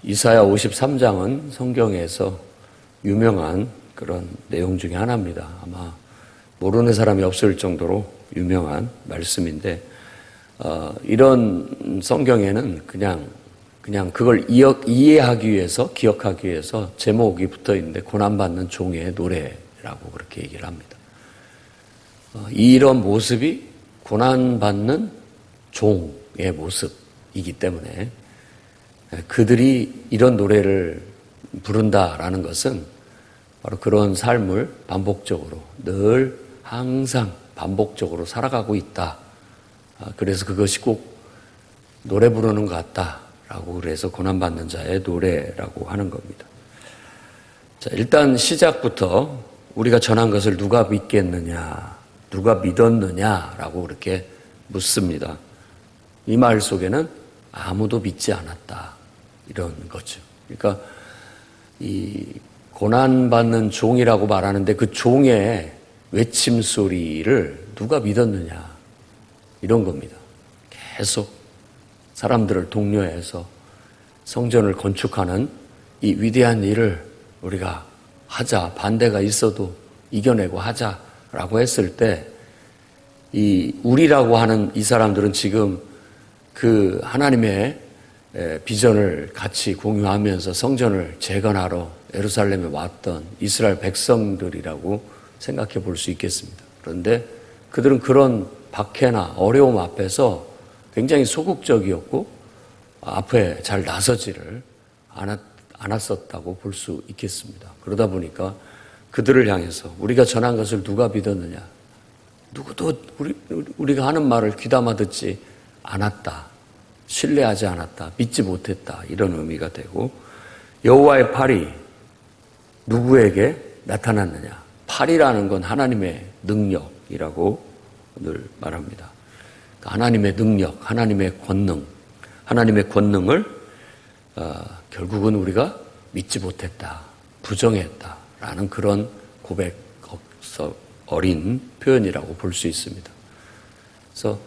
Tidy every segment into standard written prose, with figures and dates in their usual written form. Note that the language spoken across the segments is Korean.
이사야 53장은 성경에서 유명한 그런 내용 중에 하나입니다. 아마 모르는 사람이 없을 정도로 유명한 말씀인데, 이런 성경에는 그냥 그걸 이해하기 위해서, 기억하기 위해서 제목이 붙어 있는데, 고난받는 종의 노래라고 그렇게 얘기를 합니다. 이런 모습이 고난받는 종의 모습이기 때문에 그들이 이런 노래를 부른다라는 것은 바로 그런 삶을 반복적으로 늘 항상 반복적으로 살아가고 있다. 그래서 그것이 꼭 노래 부르는 것 같다라고 그래서 고난받는 자의 노래라고 하는 겁니다. 자, 일단 시작부터 우리가 전한 것을 누가 믿겠느냐, 누가 믿었느냐라고 그렇게 묻습니다. 이 말 속에는 아무도 믿지 않았다, 이런 거죠. 그러니까 이 고난받는 종이라고 말하는데 그 종의 외침 소리를 누가 믿었느냐, 이런 겁니다. 계속 사람들을 독려해서 성전을 건축하는 이 위대한 일을 우리가 하자, 반대가 있어도 이겨내고 하자라고 했을 때, 이 우리라고 하는 이 사람들은 지금 그 하나님의 비전을 같이 공유하면서 성전을 재건하러 예루살렘에 왔던 이스라엘 백성들이라고 생각해 볼 수 있겠습니다. 그런데 그들은 그런 박해나 어려움 앞에서 굉장히 소극적이었고 앞에 잘 나서지를 않았었다고 볼 수 있겠습니다. 그러다 보니까 그들을 향해서 우리가 전한 것을 누가 믿었느냐, 누구도 우리가 하는 말을 귀담아 듣지 않았다, 신뢰하지 않았다, 믿지 못했다, 이런 의미가 되고, 여호와의 팔이 누구에게 나타났느냐, 팔이라는 건 하나님의 능력이라고 늘 말합니다. 하나님의 능력, 하나님의 권능을 결국은 우리가 믿지 못했다, 부정했다라는 그런 고백 어린 표현이라고 볼 수 있습니다. 그래서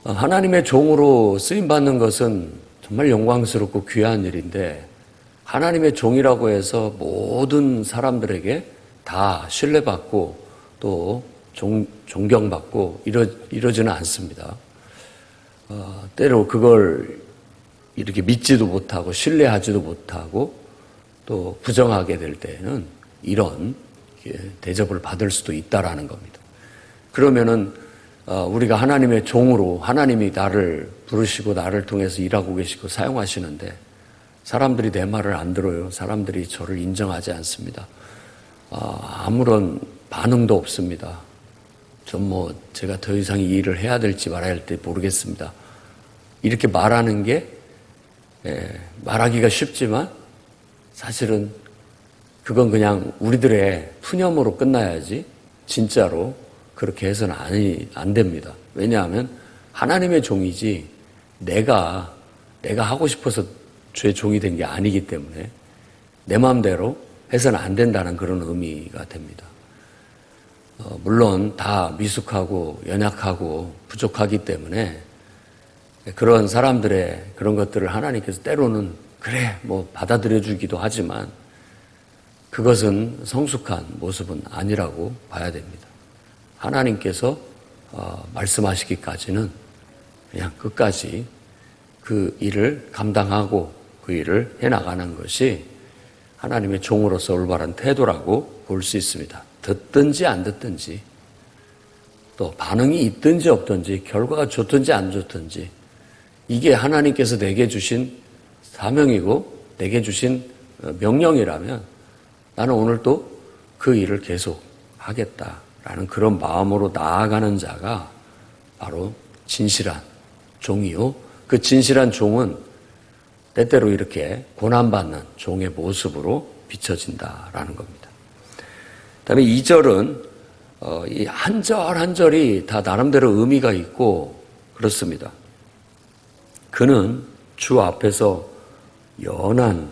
하나님의 종으로 쓰임받는 것은 정말 영광스럽고 귀한 일인데, 하나님의 종이라고 해서 모든 사람들에게 다 신뢰받고 또 존경받고 이러지는 않습니다. 때로 그걸 이렇게 믿지도 못하고 신뢰하지도 못하고 또 부정하게 될 때에는 이런 대접을 받을 수도 있다라는 겁니다. 그러면은 우리가 하나님의 종으로 하나님이 나를 부르시고 나를 통해서 일하고 계시고 사용하시는데 사람들이 내 말을 안 들어요. 사람들이 저를 인정하지 않습니다. 아무런 반응도 없습니다. 제가 더 이상 이 일을 해야 될지 말아야 할지 모르겠습니다. 이렇게 말하는 게 말하기가 쉽지만 사실은 그건 그냥 우리들의 푸념으로 끝나야지 진짜로 그렇게 해서는 안 됩니다. 왜냐하면 하나님의 종이지 내가 하고 싶어서 주의 종이 된 게 아니기 때문에 내 마음대로 해서는 안 된다는 그런 의미가 됩니다. 물론 다 미숙하고 연약하고 부족하기 때문에 그런 사람들의 그런 것들을 하나님께서 때로는 받아들여 주기도 하지만 그것은 성숙한 모습은 아니라고 봐야 됩니다. 하나님께서 말씀하시기까지는 그냥 끝까지 그 일을 감당하고 그 일을 해나가는 것이 하나님의 종으로서 올바른 태도라고 볼 수 있습니다. 듣든지 안 듣든지 또 반응이 있든지 없든지 결과가 좋든지 안 좋든지 이게 하나님께서 내게 주신 사명이고 내게 주신 명령이라면 나는 오늘도 그 일을 계속 하겠다라는 그런 마음으로 나아가는 자가 바로 진실한 종이요. 그 진실한 종은 때때로 이렇게 고난받는 종의 모습으로 비춰진다라는 겁니다. 그다음에 2절은 이 한 절 한 절이 다 나름대로 의미가 있고 그렇습니다. 그는 주 앞에서 연한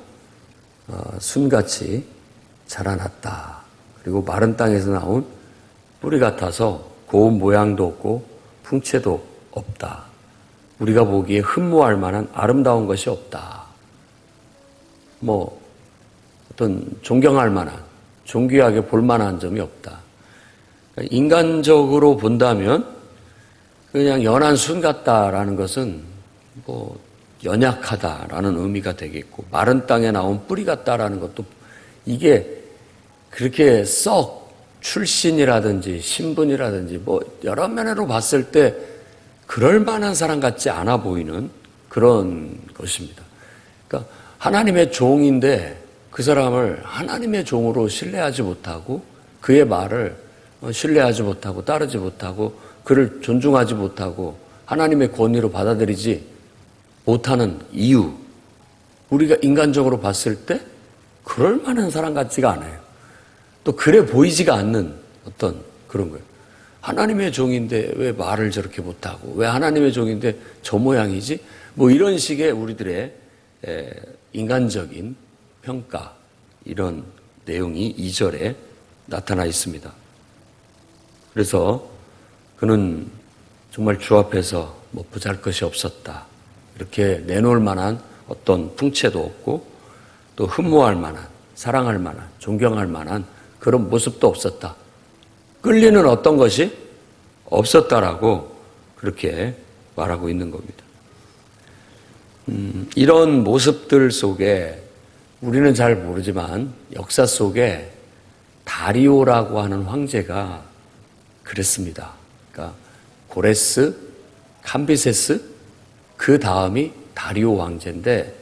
순같이 자라났다. 그리고 마른 땅에서 나온 뿌리 같아서 고운 모양도 없고 풍채도 없다. 우리가 보기에 흠모할 만한 아름다운 것이 없다. 뭐 어떤 존경할 만한, 존귀하게 볼 만한 점이 없다. 그러니까 인간적으로 본다면 그냥 연한 순 같다라는 것은 뭐 연약하다라는 의미가 되겠고, 마른 땅에 나온 뿌리 같다라는 것도 이게 그렇게 썩 출신이라든지 신분이라든지 뭐 여러 면으로 봤을 때 그럴 만한 사람 같지 않아 보이는 그런 것입니다. 그러니까 하나님의 종인데 그 사람을 하나님의 종으로 신뢰하지 못하고 그의 말을 신뢰하지 못하고 따르지 못하고 그를 존중하지 못하고 하나님의 권위로 받아들이지 못하는 이유, 우리가 인간적으로 봤을 때 그럴 만한 사람 같지가 않아요. 또 그래 보이지가 않는 어떤 그런 거예요. 하나님의 종인데 왜 말을 저렇게 못하고, 왜 하나님의 종인데 저 모양이지? 뭐 이런 식의 우리들의 인간적인 평가, 이런 내용이 2절에 나타나 있습니다. 그래서 그는 정말 주 앞에서 뭐 보잘것이 없었다, 이렇게 내놓을 만한 어떤 풍채도 없고 또 흠모할 만한, 사랑할 만한, 존경할 만한 그런 모습도 없었다. 끌리는 어떤 것이 없었다라고 그렇게 말하고 있는 겁니다. 이런 모습들 속에 우리는 잘 모르지만 역사 속에 다리오라고 하는 황제가 그랬습니다. 그러니까 고레스, 캄비세스, 그 다음이 다리오 황제인데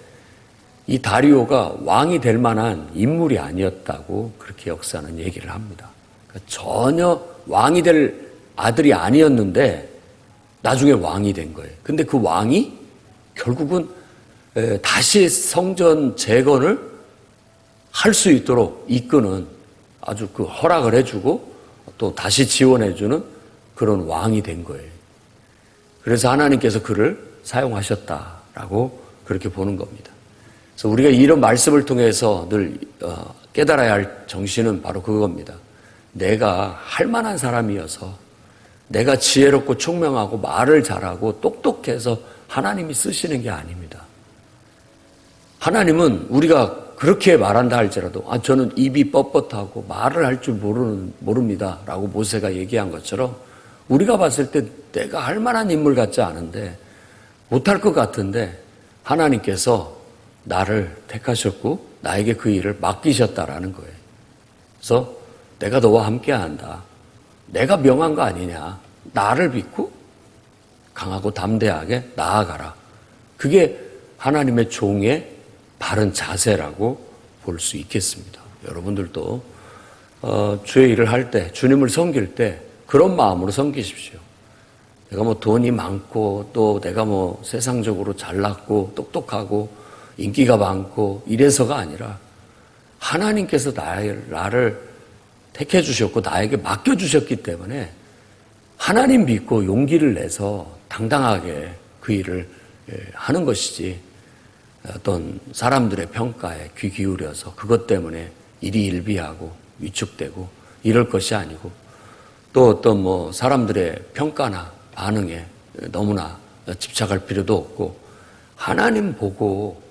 이 다리오가 왕이 될 만한 인물이 아니었다고 그렇게 역사는 얘기를 합니다. 그러니까 전혀 왕이 될 아들이 아니었는데 나중에 왕이 된 거예요. 근데 그 왕이 결국은 다시 성전 재건을 할 수 있도록 이끄는 아주 그 허락을 해주고 또 다시 지원해주는 그런 왕이 된 거예요. 그래서 하나님께서 그를 사용하셨다라고 그렇게 보는 겁니다. 그래서 우리가 이런 말씀을 통해서 늘 깨달아야 할 정신은 바로 그겁니다. 내가 할 만한 사람이어서, 내가 지혜롭고 총명하고 말을 잘하고 똑똑해서 하나님이 쓰시는 게 아닙니다. 하나님은 우리가 그렇게 말한다 할지라도 저는 입이 뻣뻣하고 말을 할 줄 모릅니다 라고 모세가 얘기한 것처럼 우리가 봤을 때 내가 할 만한 인물 같지 않은데, 못할 것 같은데 하나님께서 나를 택하셨고 나에게 그 일을 맡기셨다라는 거예요. 그래서 내가 너와 함께한다. 내가 명한 거 아니냐. 나를 믿고 강하고 담대하게 나아가라. 그게 하나님의 종의 바른 자세라고 볼 수 있겠습니다. 여러분들도 주의 일을 할 때, 주님을 섬길 때 그런 마음으로 섬기십시오. 내가 뭐 돈이 많고 또 내가 뭐 세상적으로 잘났고 똑똑하고 인기가 많고 이래서가 아니라 하나님께서 나를 택해 주셨고 나에게 맡겨 주셨기 때문에 하나님 믿고 용기를 내서 당당하게 그 일을 하는 것이지, 어떤 사람들의 평가에 귀 기울여서 그것 때문에 일이 일비하고 위축되고 이럴 것이 아니고, 또 어떤 뭐 사람들의 평가나 반응에 너무나 집착할 필요도 없고, 하나님 보고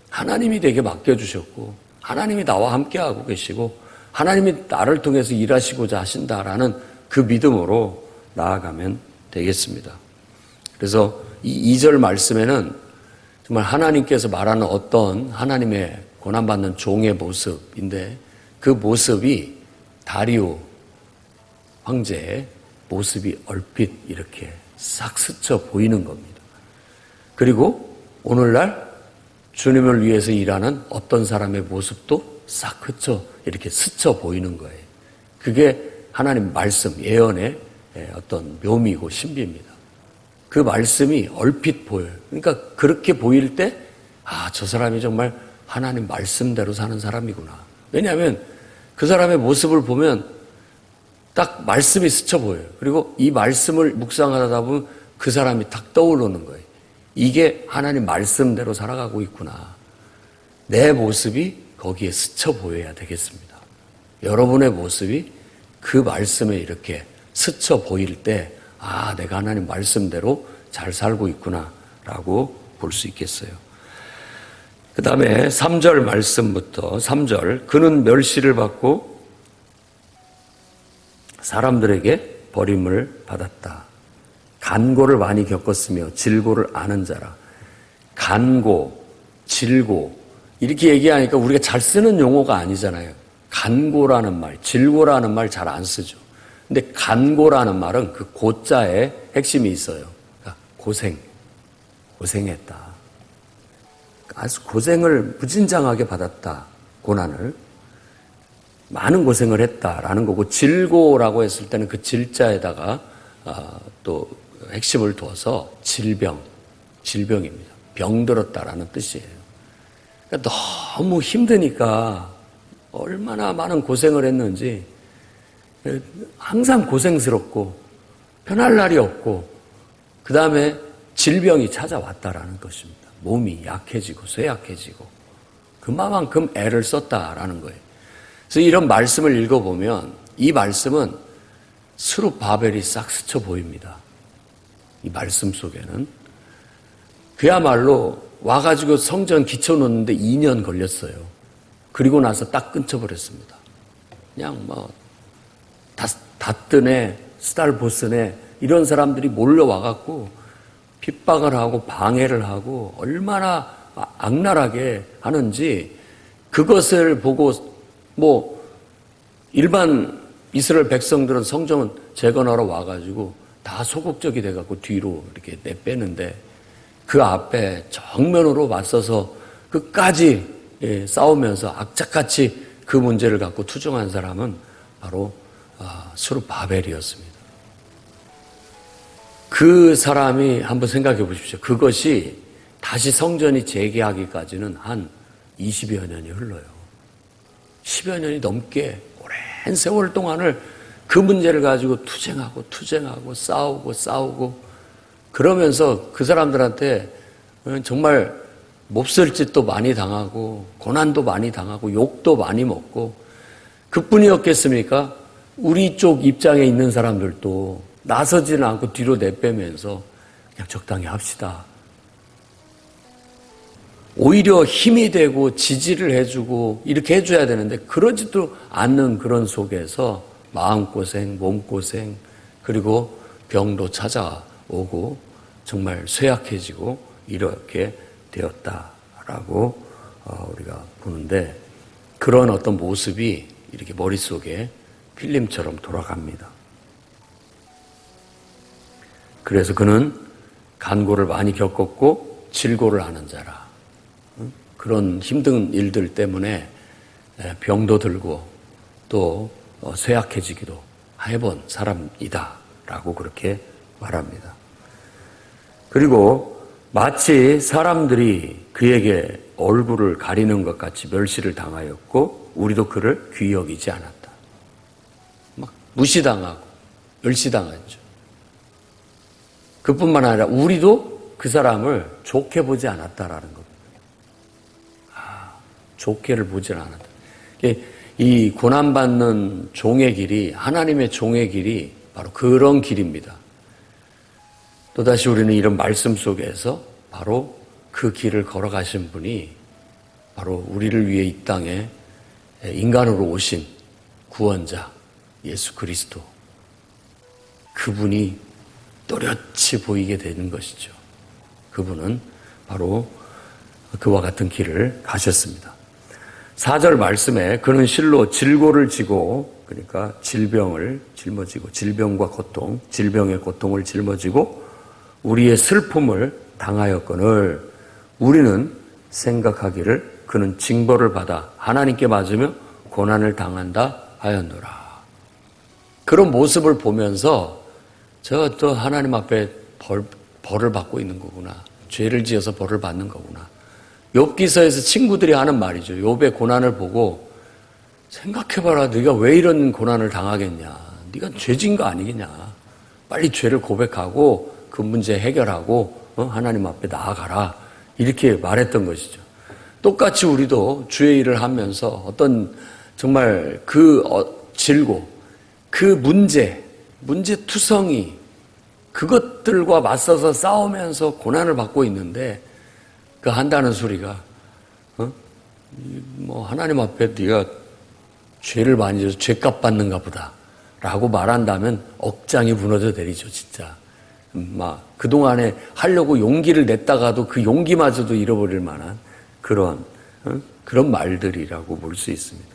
하나님이 내게 맡겨주셨고 하나님이 나와 함께하고 계시고 하나님이 나를 통해서 일하시고자 하신다라는 그 믿음으로 나아가면 되겠습니다. 그래서 이 2절 말씀에는 정말 하나님께서 말하는 어떤 하나님의 고난받는 종의 모습인데, 그 모습이 다리오 황제의 모습이 얼핏 이렇게 싹 스쳐 보이는 겁니다. 그리고 오늘날 주님을 위해서 일하는 어떤 사람의 모습도 싹 이렇게 스쳐 보이는 거예요. 그게 하나님 말씀, 예언의 어떤 묘미고 신비입니다. 그 말씀이 얼핏 보여요. 그러니까 그렇게 보일 때, 저 사람이 정말 하나님 말씀대로 사는 사람이구나. 왜냐하면 그 사람의 모습을 보면 딱 말씀이 스쳐 보여요. 그리고 이 말씀을 묵상하다 보면 그 사람이 딱 떠오르는 거예요. 이게 하나님 말씀대로 살아가고 있구나. 내 모습이 거기에 스쳐 보여야 되겠습니다. 여러분의 모습이 그 말씀에 이렇게 스쳐 보일 때, 내가 하나님 말씀대로 잘 살고 있구나 라고 볼 수 있겠어요. 그 다음에 3절 말씀부터 3절 그는 멸시를 받고 사람들에게 버림을 받았다. 간고를 많이 겪었으며 질고를 아는 자라. 간고, 질고 이렇게 얘기하니까 우리가 잘 쓰는 용어가 아니잖아요. 간고라는 말, 질고라는 말 잘 안 쓰죠. 근데 간고라는 말은 그 고자에 핵심이 있어요. 그러니까 고생했다. 아주 고생을 무진장하게 받았다. 고난을. 많은 고생을 했다라는 거고, 질고라고 했을 때는 그 질자에다가 또 핵심을 둬서 질병입니다. 병들었다라는 뜻이에요. 그러니까 너무 힘드니까 얼마나 많은 고생을 했는지 항상 고생스럽고 편할 날이 없고 그 다음에 질병이 찾아왔다라는 것입니다. 몸이 약해지고 쇠약해지고 그만큼 애를 썼다라는 거예요. 그래서 이런 말씀을 읽어보면 이 말씀은 스룹바벨이 싹 스쳐 보입니다. 이 말씀 속에는 그야말로 와가지고 성전 기초 놓는데 2년 걸렸어요. 그리고 나서 딱 끊쳐버렸습니다. 그냥 다뜨네, 스달보스네 이런 사람들이 몰려와갖고 핍박을 하고 방해를 하고 얼마나 악랄하게 하는지 그것을 보고 일반 이스라엘 백성들은 성전은 재건하러 와가지고 다 소극적이 돼갖고 뒤로 이렇게 내빼는데 그 앞에 정면으로 맞서서 끝까지 싸우면서 악착같이 그 문제를 갖고 투정한 사람은 바로 스룹바벨이었습니다. 그 사람이 한번 생각해 보십시오. 그것이 다시 성전이 재개하기까지는 한 20여 년이 흘러요. 10여 년이 넘게 오랜 세월 동안을 그 문제를 가지고 투쟁하고 싸우고 그러면서 그 사람들한테 정말 몹쓸 짓도 많이 당하고 고난도 많이 당하고 욕도 많이 먹고 그뿐이었겠습니까? 우리 쪽 입장에 있는 사람들도 나서지는 않고 뒤로 내빼면서 그냥 적당히 합시다. 오히려 힘이 되고 지지를 해주고 이렇게 해줘야 되는데 그러지도 않는 그런 속에서 마음고생, 몸고생 그리고 병도 찾아오고 정말 쇠약해지고 이렇게 되었다라고 우리가 보는데 그런 어떤 모습이 이렇게 머릿속에 필름처럼 돌아갑니다. 그래서 그는 간고를 많이 겪었고 질고를 아는 자라. 그런 힘든 일들 때문에 병도 들고 또 쇠약해지기도 해본 사람이다라고 그렇게 말합니다. 그리고 마치 사람들이 그에게 얼굴을 가리는 것 같이 멸시를 당하였고 우리도 그를 귀히 여기지 않았다. 막 무시당하고 멸시당했죠. 그뿐만 아니라 우리도 그 사람을 좋게 보지 않았다라는 겁니다. 좋게를 보질 않았다. 이 고난받는 종의 길이 하나님의 종의 길이 바로 그런 길입니다. 또다시 우리는 이런 말씀 속에서 바로 그 길을 걸어가신 분이 바로 우리를 위해 이 땅에 인간으로 오신 구원자 예수 그리스도 그분이 또렷이 보이게 되는 것이죠. 그분은 바로 그와 같은 길을 가셨습니다. 4절 말씀에 그는 실로 질고를 지고 그러니까 질병을 짊어지고 질병과 고통, 질병의 고통을 짊어지고 우리의 슬픔을 당하였거늘 우리는 생각하기를 그는 징벌을 받아 하나님께 맞으며 고난을 당한다 하였노라. 그런 모습을 보면서 저 또 하나님 앞에 벌을 받고 있는 거구나. 죄를 지어서 벌을 받는 거구나. 욥기서에서 친구들이 하는 말이죠. 욥의 고난을 보고 생각해봐라. 네가 왜 이런 고난을 당하겠냐. 네가 죄진 거 아니겠냐. 빨리 죄를 고백하고 그 문제 해결하고 하나님 앞에 나아가라. 이렇게 말했던 것이죠. 똑같이 우리도 주의 일을 하면서 어떤 정말 그 질고 그 문제투성이 그것들과 맞서서 싸우면서 고난을 받고 있는데 그 한다는 소리가 뭐 하나님 앞에 네가 죄를 많이 져서 죄값 받는가 보다 라고 말한다면 억장이 무너져 내리죠, 진짜. 막 그동안에 하려고 용기를 냈다가도 그 용기마저도 잃어버릴 만한 그런 말들이라고 볼 수 있습니다.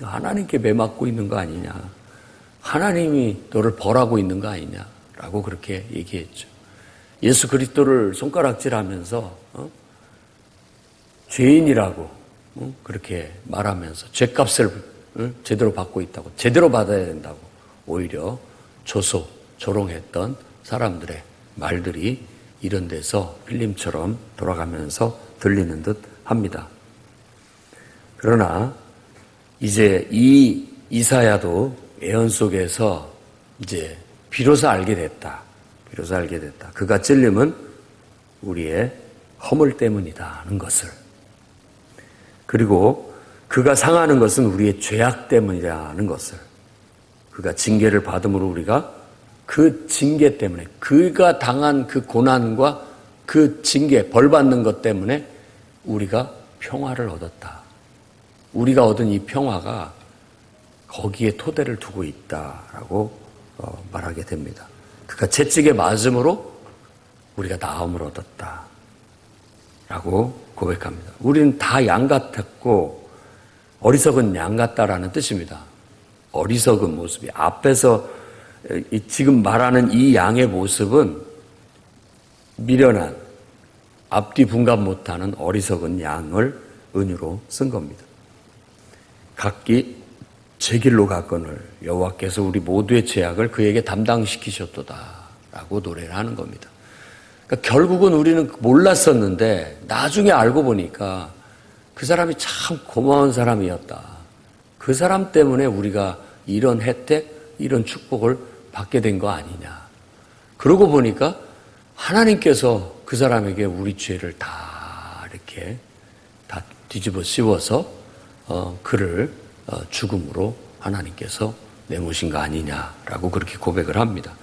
하나님께 매맞고 있는 거 아니냐, 하나님이 너를 벌하고 있는 거 아니냐라고 그렇게 얘기했죠. 예수 그리스도를 손가락질하면서 죄인이라고 그렇게 말하면서 죄값을 제대로 받고 있다고, 제대로 받아야 된다고 오히려 조롱했던 사람들의 말들이 이런 데서 필름처럼 돌아가면서 들리는 듯 합니다. 그러나 이제 이 이사야도 예언 속에서 이제 비로소 알게 됐다. 그가 찔림은 우리의 허물 때문이다 하는 것을. 그리고 그가 상하는 것은 우리의 죄악 때문이라는 것을. 그가 징계를 받음으로 우리가 그 징계 때문에, 그가 당한 그 고난과 그 징계, 벌 받는 것 때문에 우리가 평화를 얻었다. 우리가 얻은 이 평화가 거기에 토대를 두고 있다라고 말하게 됩니다. 그가 채찍에 맞음으로 우리가 나음을 얻었다 라고 고백합니다. 우리는 다 양 같았고 어리석은 양 같다라는 뜻입니다. 어리석은 모습이 앞에서 지금 말하는 이 양의 모습은 미련한, 앞뒤 분간 못하는 어리석은 양을 은유로 쓴 겁니다. 각기 제 길로 가거늘 여호와께서 우리 모두의 죄악을 그에게 담당시키셨도다 라고 노래를 하는 겁니다. 그러니까 결국은 우리는 몰랐었는데 나중에 알고 보니까 그 사람이 참 고마운 사람이었다. 그 사람 때문에 우리가 이런 혜택, 이런 축복을 받게 된 거 아니냐. 그러고 보니까 하나님께서 그 사람에게 우리 죄를 다 이렇게 다 뒤집어 씌워서 그를 죽음으로 하나님께서 내모신 거 아니냐라고 그렇게 고백을 합니다.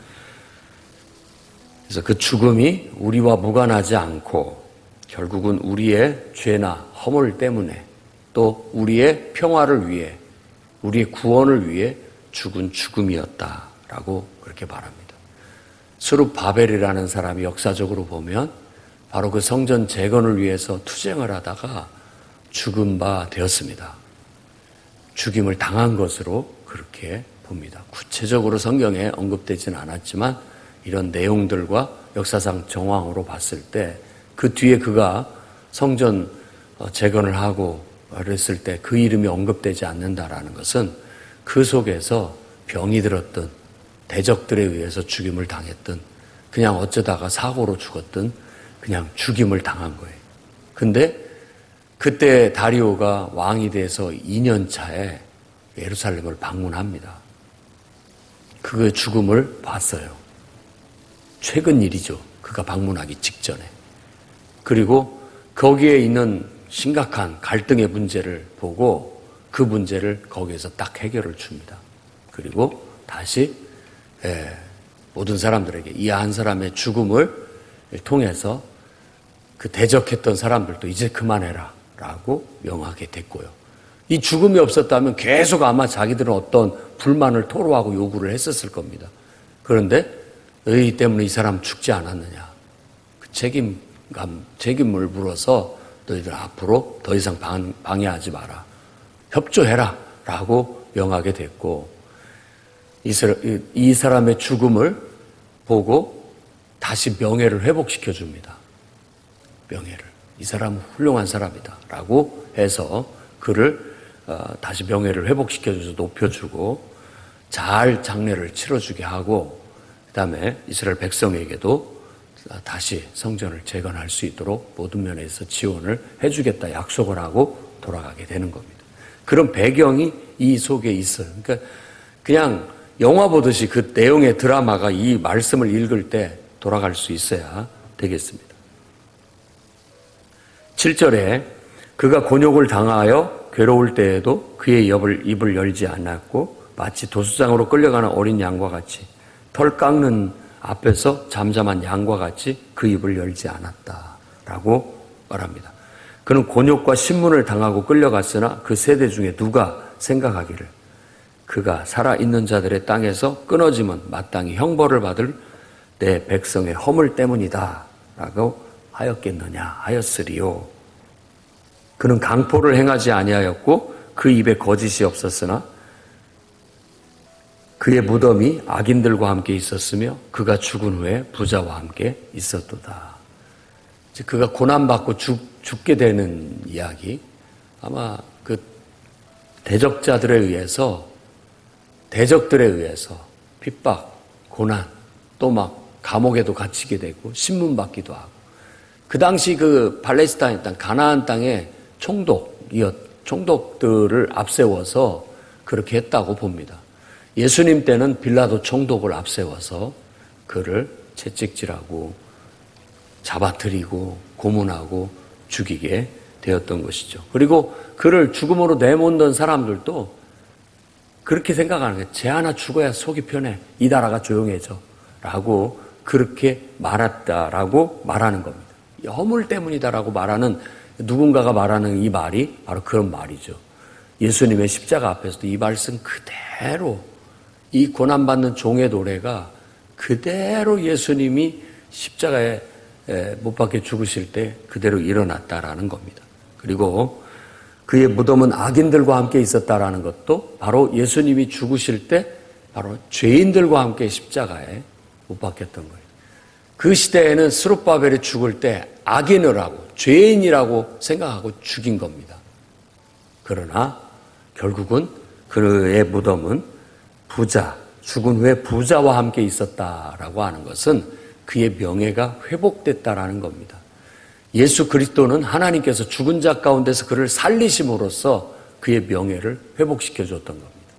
그래서 그 죽음이 우리와 무관하지 않고 결국은 우리의 죄나 허물 때문에 또 우리의 평화를 위해, 우리의 구원을 위해 죽은 죽음이었다라고 그렇게 말합니다. 스룹바벨이라는 사람이 역사적으로 보면 바로 그 성전 재건을 위해서 투쟁을 하다가 죽은 바 되었습니다. 죽임을 당한 것으로 그렇게 봅니다. 구체적으로 성경에 언급되지는 않았지만 이런 내용들과 역사상 정황으로 봤을 때 그 뒤에 그가 성전 재건을 하고 그랬을 때 그 이름이 언급되지 않는다라는 것은 그 속에서 병이 들었든 대적들에 의해서 죽임을 당했든 그냥 어쩌다가 사고로 죽었든 그냥 죽임을 당한 거예요. 근데 그때 다리오가 왕이 돼서 2년 차에 예루살렘을 방문합니다. 그의 죽음을 봤어요. 최근 일이죠. 그가 방문하기 직전에. 그리고 거기에 있는 심각한 갈등의 문제를 보고 그 문제를 거기에서 딱 해결을 줍니다. 그리고 다시 모든 사람들에게 이 한 사람의 죽음을 통해서 그 대적했던 사람들도 이제 그만해라 라고 명하게 됐고요. 이 죽음이 없었다면 계속 아마 자기들은 어떤 불만을 토로하고 요구를 했었을 겁니다. 그런데 너희 때문에 이 사람 죽지 않았느냐. 그 책임을 물어서 너희들 앞으로 더 이상 방해하지 마라. 협조해라 라고 명하게 됐고 이 사람의 죽음을 보고 다시 명예를 회복시켜 줍니다. 명예를. 이 사람은 훌륭한 사람이다 라고 해서 그를 다시 명예를 회복시켜줘서 높여주고 잘 장례를 치러주게 하고 그 다음에 이스라엘 백성에게도 다시 성전을 재건할 수 있도록 모든 면에서 지원을 해주겠다 약속을 하고 돌아가게 되는 겁니다. 그런 배경이 이 속에 있어요. 그러니까 그냥 영화 보듯이 그 내용의 드라마가 이 말씀을 읽을 때 돌아갈 수 있어야 되겠습니다. 7절에 그가 곤욕을 당하여 괴로울 때에도 그의 입을 열지 않았고 마치 도수장으로 끌려가는 어린 양과 같이 털 깎는 앞에서 잠잠한 양과 같이 그 입을 열지 않았다라고 말합니다. 그는 곤욕과 신문을 당하고 끌려갔으나 그 세대 중에 누가 생각하기를 그가 살아있는 자들의 땅에서 끊어지면 마땅히 형벌을 받을 내 백성의 허물 때문이다 라고 하였겠느냐 하였으리요. 그는 강포를 행하지 아니하였고 그 입에 거짓이 없었으나 그의 무덤이 악인들과 함께 있었으며 그가 죽은 후에 부자와 함께 있었도다. 그가 고난받고 죽게 되는 이야기, 아마 그 대적들에 의해서 핍박, 고난, 또 막 감옥에도 갇히게 되고 신문받기도 하고, 그 당시 그 팔레스타인 땅, 가나안 땅에 총독들을 앞세워서 그렇게 했다고 봅니다. 예수님 때는 빌라도 총독을 앞세워서 그를 채찍질하고 잡아들이고 고문하고 죽이게 되었던 것이죠. 그리고 그를 죽음으로 내몬던 사람들도 그렇게 생각하는 거예요. 쟤 하나 죽어야 속이 편해. 이 나라가 조용해져. 라고 그렇게 말했다라고 말하는 겁니다. 허물 때문이다라고 말하는, 누군가가 말하는 이 말이 바로 그런 말이죠. 예수님의 십자가 앞에서도 이 말씀 그대로, 이 고난받는 종의 노래가 그대로 예수님이 십자가에 못 박혀 죽으실 때 그대로 일어났다라는 겁니다. 그리고 그의 무덤은 악인들과 함께 있었다라는 것도 바로 예수님이 죽으실 때 바로 죄인들과 함께 십자가에 못 박혔던 거예요. 그 시대에는 스룹바벨이 죽을 때 악인을 하고 죄인이라고 생각하고 죽인 겁니다. 그러나 결국은 그의 무덤은 죽은 후에 부자와 함께 있었다라고 하는 것은 그의 명예가 회복됐다라는 겁니다. 예수 그리스도는 하나님께서 죽은 자 가운데서 그를 살리심으로써 그의 명예를 회복시켜 줬던 겁니다.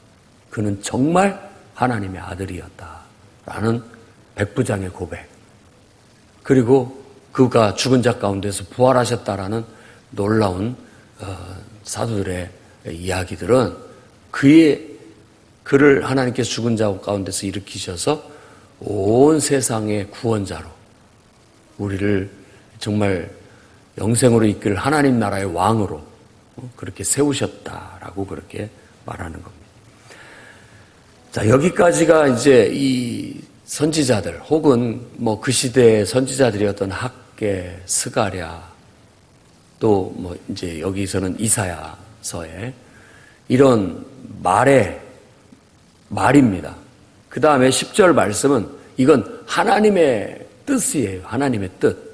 그는 정말 하나님의 아들이었다라는 백부장의 고백, 그리고 그가 죽은 자 가운데서 부활하셨다라는 놀라운 사도들의 이야기들은 그를 하나님께서 죽은 자 가운데서 일으키셔서 온 세상의 구원자로 우리를 정말 영생으로 이끌 하나님 나라의 왕으로 그렇게 세우셨다라고 그렇게 말하는 겁니다. 자, 여기까지가 이제 이 선지자들 혹은 뭐 그 시대의 선지자들이었던 학계, 스가랴, 또 뭐 이제 여기서는 이사야서의 이런 말입니다. 그 다음에 10절 말씀은 이건 하나님의 뜻이에요. 하나님의 뜻.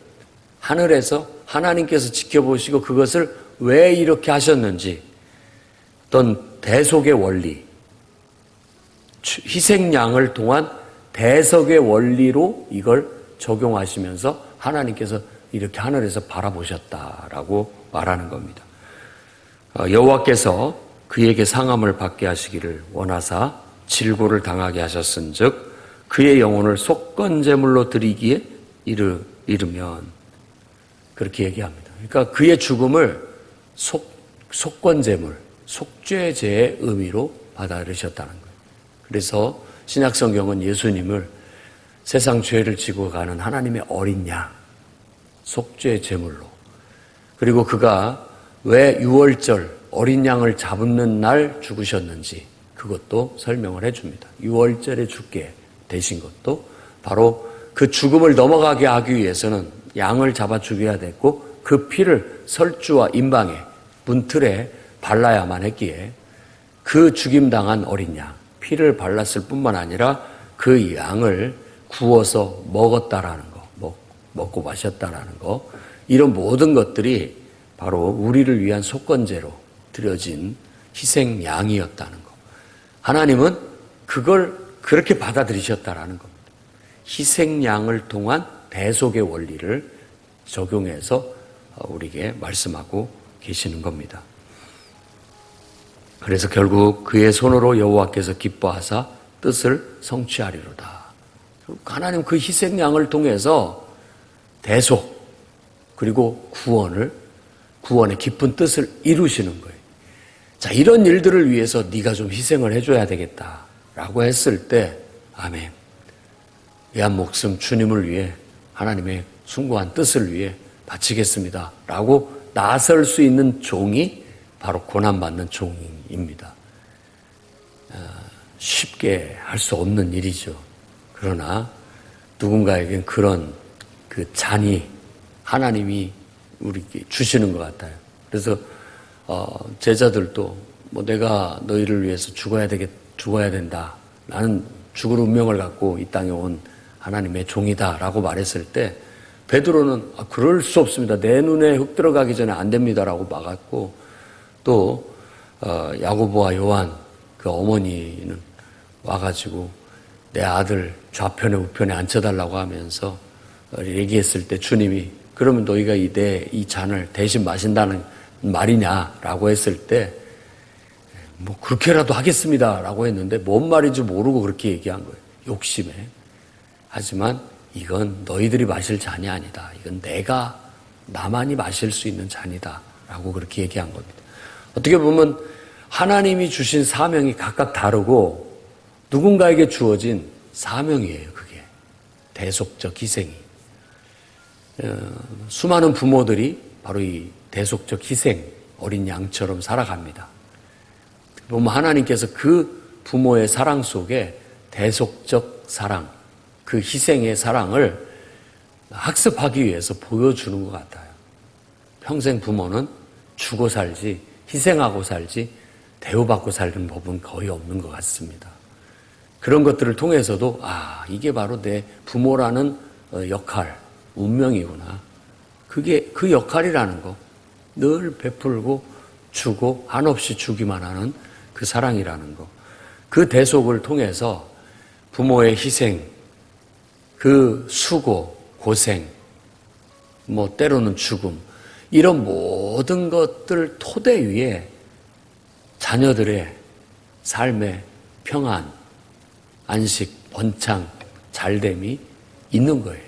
하늘에서 하나님께서 지켜보시고 그것을 왜 이렇게 하셨는지, 어떤 대속의 원리, 희생양을 통한 대속의 원리로 이걸 적용하시면서 하나님께서 이렇게 하늘에서 바라보셨다라고 말하는 겁니다. 여호와께서 그에게 상함을 받게 하시기를 원하사 질고를 당하게 하셨은즉 그의 영혼을 속건제물로 드리기에 이르면, 그렇게 얘기합니다. 그러니까 그의 죽음을 속건제물, 속죄제의 의미로 받아들이셨다는 거예요. 그래서 신약성경은 예수님을 세상 죄를 지고 가는 하나님의 어린 양, 속죄제물로, 그리고 그가 왜 유월절 어린 양을 잡는 날 죽으셨는지 그것도 설명을 해줍니다. 유월절에 죽게 되신 것도 바로 그 죽음을 넘어가게 하기 위해서는 양을 잡아 죽여야 됐고 그 피를 설주와 임방에 문틀에 발라야만 했기에 그 죽임당한 어린 양 피를 발랐을 뿐만 아니라 그 양을 구워서 먹었다라는 거, 먹고 마셨다라는 거, 이런 모든 것들이 바로 우리를 위한 속건제로 드려진 희생양이었다는 거. 하나님은 그걸 그렇게 받아들이셨다라는 겁니다. 희생양을 통한 대속의 원리를 적용해서 우리에게 말씀하고 계시는 겁니다. 그래서 결국 그의 손으로 여호와께서 기뻐하사 뜻을 성취하리로다. 하나님 그 희생양을 통해서 대속 그리고 구원의 깊은 뜻을 이루시는 거예요. 자, 이런 일들을 위해서 네가 좀 희생을 해줘야 되겠다라고 했을 때 아멘. 내 한 목숨 주님을 위해 하나님의 숭고한 뜻을 위해 바치겠습니다 라고 나설 수 있는 종이 바로 고난받는 종입니다. 쉽게 할 수 없는 일이죠. 그러나 누군가에겐 그런 그 잔이 하나님이 우리에게 주시는 것 같아요. 그래서 제자들도 뭐 내가 너희를 위해서 죽어야 된다. 나는 죽을 운명을 갖고 이 땅에 온 하나님의 종이다라고 말했을 때 베드로는 그럴 수 없습니다. 내 눈에 흙 들어가기 전에 안 됩니다라고 막았고 또 야고보와 요한 그 어머니는 와가지고 내 아들 좌편에 우편에 앉혀달라고 하면서 얘기했을 때 주님이 그러면 너희가 이 잔을 대신 마신다는 말이냐라고 했을 때 뭐 그렇게라도 하겠습니다라고 했는데 뭔 말인지 모르고 그렇게 얘기한 거예요. 욕심에. 하지만 이건 너희들이 마실 잔이 아니다. 이건 나만이 마실 수 있는 잔이다 라고 그렇게 얘기한 겁니다. 어떻게 보면 하나님이 주신 사명이 각각 다르고 누군가에게 주어진 사명이에요. 그게 대속적 희생이. 수많은 부모들이 바로 이 대속적 희생, 어린 양처럼 살아갑니다. 보면 하나님께서 그 부모의 사랑 속에 대속적 사랑, 그 희생의 사랑을 학습하기 위해서 보여주는 것 같아요. 평생 부모는 주고 살지, 희생하고 살지, 대우받고 사는 법은 거의 없는 것 같습니다. 그런 것들을 통해서도 이게 바로 내 부모라는 역할, 운명이구나. 그게 그 역할이라는 거. 늘 베풀고 주고 한없이 주기만 하는 그 사랑이라는 거. 그 대속을 통해서 부모의 희생, 그 수고, 고생, 뭐 때로는 죽음, 이런 모든 것들 토대 위에 자녀들의 삶의 평안, 안식, 번창, 잘됨이 있는 거예요.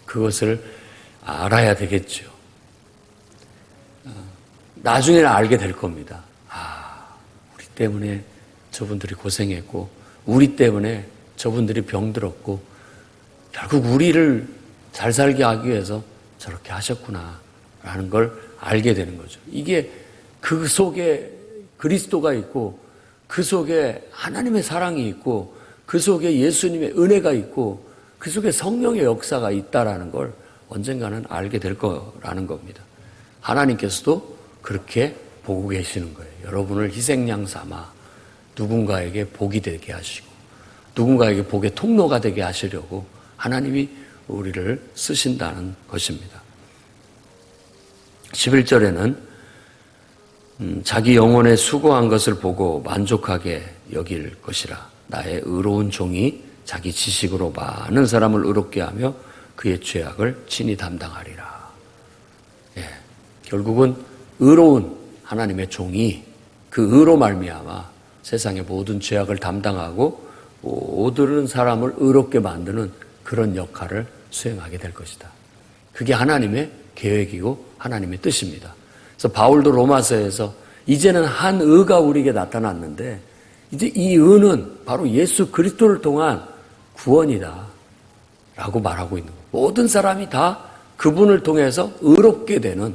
그것을 알아야 되겠죠. 나중에는 알게 될 겁니다. 우리 때문에 저분들이 고생했고 우리 때문에 저분들이 병들었고 결국 우리를 잘 살게 하기 위해서 저렇게 하셨구나 라는 걸 알게 되는 거죠. 이게 그 속에 그리스도가 있고 그 속에 하나님의 사랑이 있고 그 속에 예수님의 은혜가 있고 그 속에 성령의 역사가 있다라는 걸 언젠가는 알게 될 거라는 겁니다. 하나님께서도 그렇게 보고 계시는 거예요. 여러분을 희생양 삼아 누군가에게 복이 되게 하시고 누군가에게 복의 통로가 되게 하시려고 하나님이 우리를 쓰신다는 것입니다. 11절에는 자기 영혼에 수고한 것을 보고 만족하게 여길 것이라. 나의 의로운 종이 자기 지식으로 많은 사람을 의롭게 하며 그의 죄악을 친히 담당하리라. 결국은 의로운 하나님의 종이 그 의로 말미암아 세상의 모든 죄악을 담당하고 모든 사람을 의롭게 만드는 그런 역할을 수행하게 될 것이다. 그게 하나님의 계획이고 하나님의 뜻입니다. 그래서 바울도 로마서에서 이제는 한 의가 우리에게 나타났는데 이제 이 의는 바로 예수 그리스도를 통한 구원이다 라고 말하고 있는 거예요. 모든 사람이 다 그분을 통해서 의롭게 되는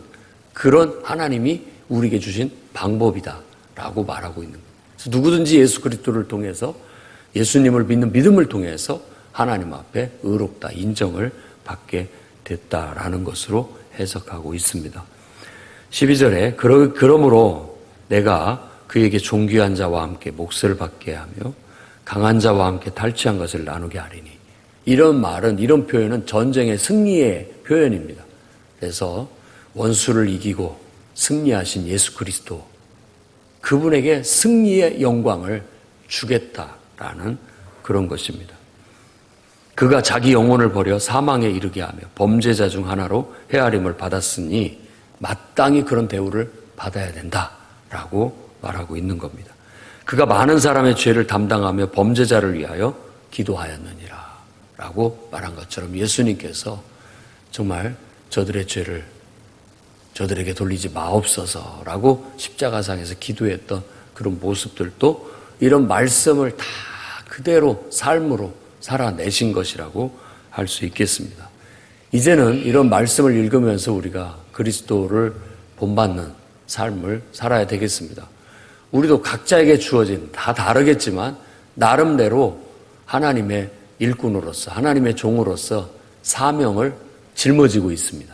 그런 하나님이 우리에게 주신 방법이다 라고 말하고 있는 거예요. 그래서 누구든지 예수 그리스도를 통해서 예수님을 믿는 믿음을 통해서 하나님 앞에 의롭다 인정을 받게 됐다라는 것으로 해석하고 있습니다. 12절에 그러므로 내가 그에게 존귀한 자와 함께 몫을 받게 하며 강한 자와 함께 탈취한 것을 나누게 하리니. 이런 말은, 이런 표현은 전쟁의 승리의 표현입니다. 그래서 원수를 이기고 승리하신 예수 그리스도, 그분에게 승리의 영광을 주겠다라는 그런 것입니다. 그가 자기 영혼을 버려 사망에 이르게 하며 범죄자 중 하나로 헤아림을 받았으니 마땅히 그런 대우를 받아야 된다라고 말하고 있는 겁니다. 그가 많은 사람의 죄를 담당하며 범죄자를 위하여 기도하였느니라 라고 말한 것처럼 예수님께서 정말 저들의 죄를 저들에게 돌리지 마옵소서 라고 십자가상에서 기도했던 그런 모습들도 이런 말씀을 다 그대로 삶으로 살아내신 것이라고 할 수 있겠습니다. 이제는 이런 말씀을 읽으면서 우리가 그리스도를 본받는 삶을 살아야 되겠습니다. 우리도 각자에게 주어진 다 다르겠지만 나름대로 하나님의 일꾼으로서 하나님의 종으로서 사명을 짊어지고 있습니다.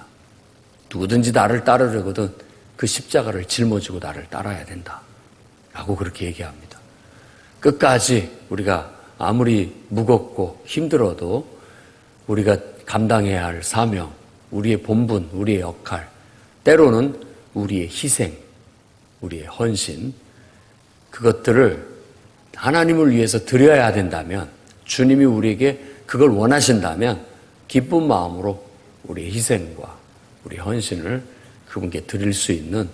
누구든지 나를 따르려거든 그 십자가를 짊어지고 나를 따라야 된다 라고 그렇게 얘기합니다. 끝까지 우리가 아무리 무겁고 힘들어도 우리가 감당해야 할 사명, 우리의 본분, 우리의 역할, 때로는 우리의 희생, 우리의 헌신, 그것들을 하나님을 위해서 드려야 된다면, 주님이 우리에게 그걸 원하신다면 기쁜 마음으로 우리의 희생과 우리 헌신을 그분께 드릴 수 있는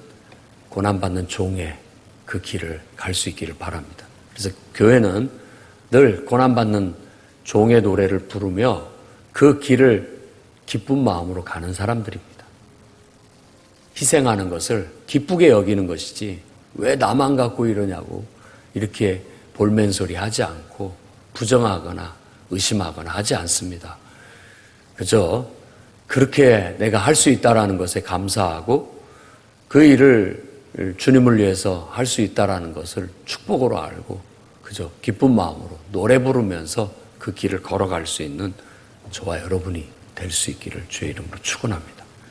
고난받는 종의 그 길을 갈 수 있기를 바랍니다. 그래서 교회는 늘 고난받는 종의 노래를 부르며 그 길을 기쁜 마음으로 가는 사람들입니다. 희생하는 것을 기쁘게 여기는 것이지 왜 나만 갖고 이러냐고 이렇게 볼멘소리 하지 않고 부정하거나 의심하거나 하지 않습니다. 그저 그렇게 내가 할 수 있다라는 것에 감사하고 그 일을 주님을 위해서 할 수 있다라는 것을 축복으로 알고 그저 기쁜 마음으로 노래 부르면서 그 길을 걸어갈 수 있는 저와 여러분이 될 수 있기를 주의 이름으로 축원합니다.